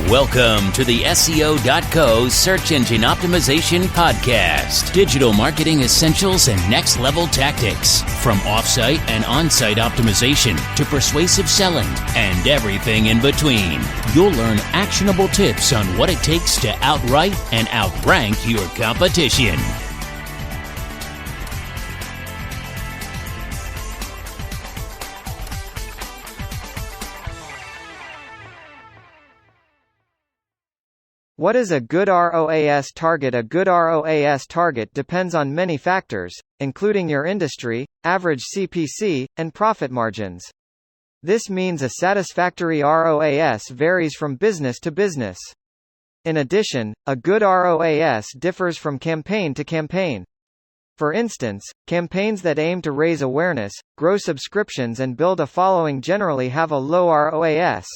Welcome to the SEO.co Search Engine Optimization Podcast. Digital marketing essentials and next-level tactics. From off-site and on-site optimization to persuasive selling and everything in between. You'll learn actionable tips on what it takes to outright and outrank your competition. What is a good ROAS target? A good ROAS target depends on many factors, including your industry, average CPC, and profit margins. This means a satisfactory ROAS varies from business to business. In addition, a good ROAS differs from campaign to campaign. For instance, campaigns that aim to raise awareness, grow subscriptions and build a following generally have a low ROAS.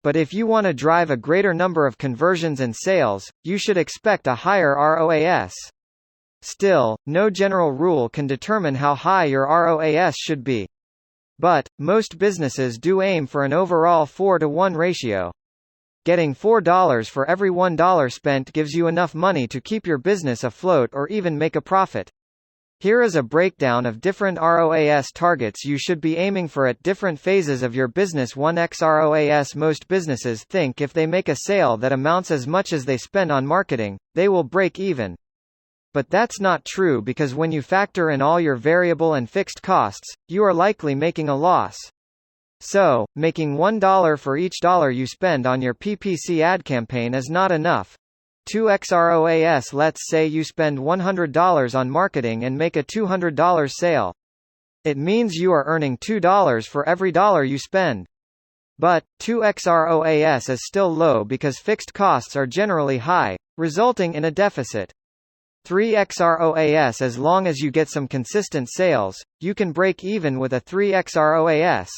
But if you want to drive a greater number of conversions and sales, you should expect a higher ROAS. Still, no general rule can determine how high your ROAS should be. But, most businesses do aim for an overall 4-to-1 ratio. Getting $4 for every $1 spent gives you enough money to keep your business afloat or even make a profit. Here is a breakdown of different ROAS targets you should be aiming for at different phases of your business. 1x ROAS. Most businesses think if they make a sale that amounts as much as they spend on marketing, they will break even. But that's not true because when you factor in all your variable and fixed costs, you are likely making a loss. So, making $1 for each dollar you spend on your PPC ad campaign is not enough. 2x ROAS. Let's say you spend $100 on marketing and make a $200 sale. It means you are earning $2 for every dollar you spend. But, 2x ROAS is still low because fixed costs are generally high, resulting in a deficit. 3x ROAS. As long as you get some consistent sales, you can break even with a 3x ROAS.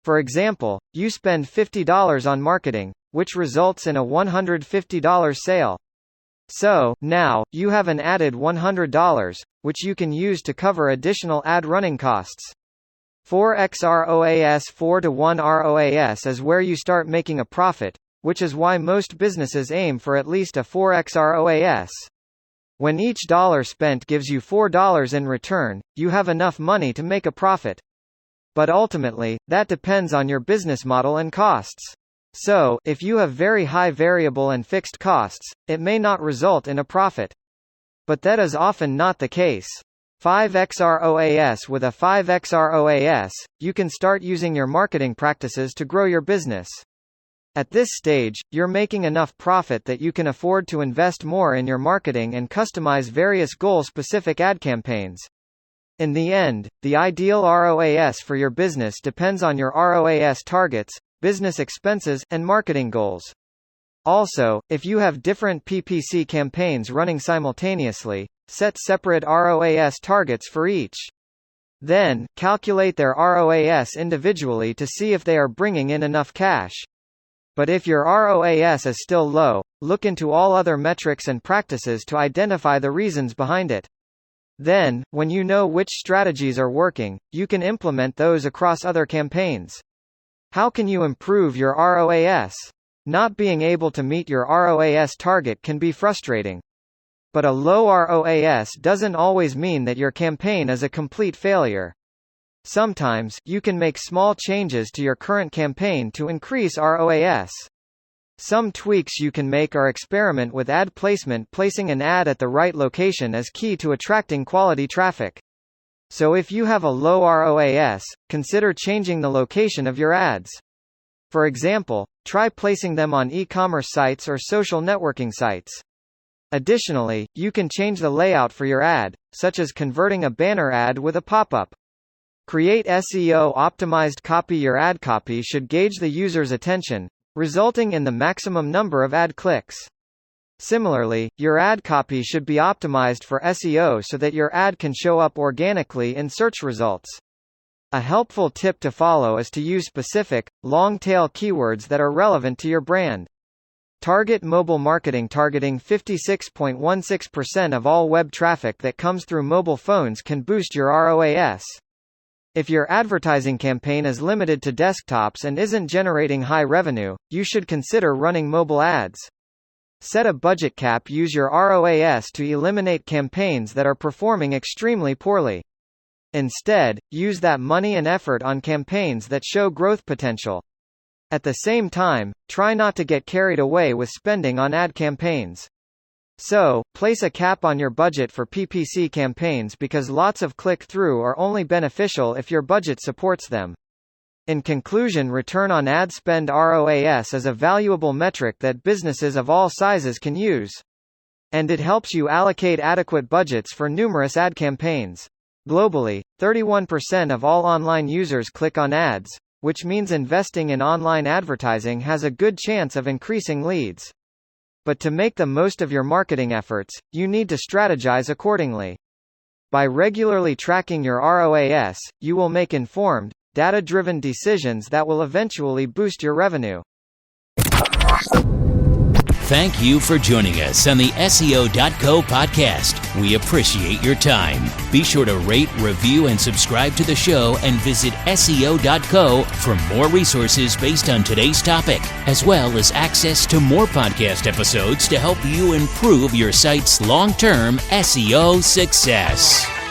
For example, you spend $50 on marketing, which results in a $150 sale. So, now, you have an added $100, which you can use to cover additional ad running costs. 4x ROAS. 4-to-1 ROAS is where you start making a profit, which is why most businesses aim for at least a 4x ROAS. When each dollar spent gives you $4 in return, you have enough money to make a profit. But ultimately, that depends on your business model and costs. So, if you have very high variable and fixed costs, it may not result in a profit. But that is often not the case. 5x ROAS. With a 5x ROAS, you can start using your marketing practices to grow your business. At this stage, you're making enough profit that you can afford to invest more in your marketing and customize various goal-specific ad campaigns. In the end, the ideal ROAS for your business depends on your ROAS targets, business expenses, and marketing goals. Also, if you have different PPC campaigns running simultaneously, set separate ROAS targets for each. Then, calculate their ROAS individually to see if they are bringing in enough cash. But if your ROAS is still low, look into all other metrics and practices to identify the reasons behind it. Then, when you know which strategies are working, you can implement those across other campaigns. How can you improve your ROAS? Not being able to meet your ROAS target can be frustrating. But a low ROAS doesn't always mean that your campaign is a complete failure. Sometimes, you can make small changes to your current campaign to increase ROAS. Some tweaks you can make are experiment with ad placement. Placing an ad at the right location is key to attracting quality traffic. So if you have a low ROAS, consider changing the location of your ads. For example, try placing them on e-commerce sites or social networking sites. Additionally, you can change the layout for your ad, such as converting a banner ad with a pop-up. Create SEO-optimized copy. Your ad copy should gauge the user's attention, resulting in the maximum number of ad clicks. Similarly, your ad copy should be optimized for SEO so that your ad can show up organically in search results. A helpful tip to follow is to use specific, long-tail keywords that are relevant to your brand. Target mobile marketing. Targeting 56.16% of all web traffic that comes through mobile phones can boost your ROAS. If your advertising campaign is limited to desktops and isn't generating high revenue, you should consider running mobile ads. Set a budget cap. Use your ROAS to eliminate campaigns that are performing extremely poorly. Instead, use that money and effort on campaigns that show growth potential. At the same time, try not to get carried away with spending on ad campaigns. So, place a cap on your budget for PPC campaigns because lots of click-through are only beneficial if your budget supports them. In conclusion, return on ad spend ROAS is a valuable metric that businesses of all sizes can use. And it helps you allocate adequate budgets for numerous ad campaigns. Globally, 31% of all online users click on ads, which means investing in online advertising has a good chance of increasing leads. But to make the most of your marketing efforts, you need to strategize accordingly. By regularly tracking your ROAS, you will make informed, data-driven decisions that will eventually boost your revenue. Thank you for joining us on the SEO.co podcast. We appreciate your time. Be sure to rate, review, and subscribe to the show and visit SEO.co for more resources based on today's topic, as well as access to more podcast episodes to help you improve your site's long-term SEO success.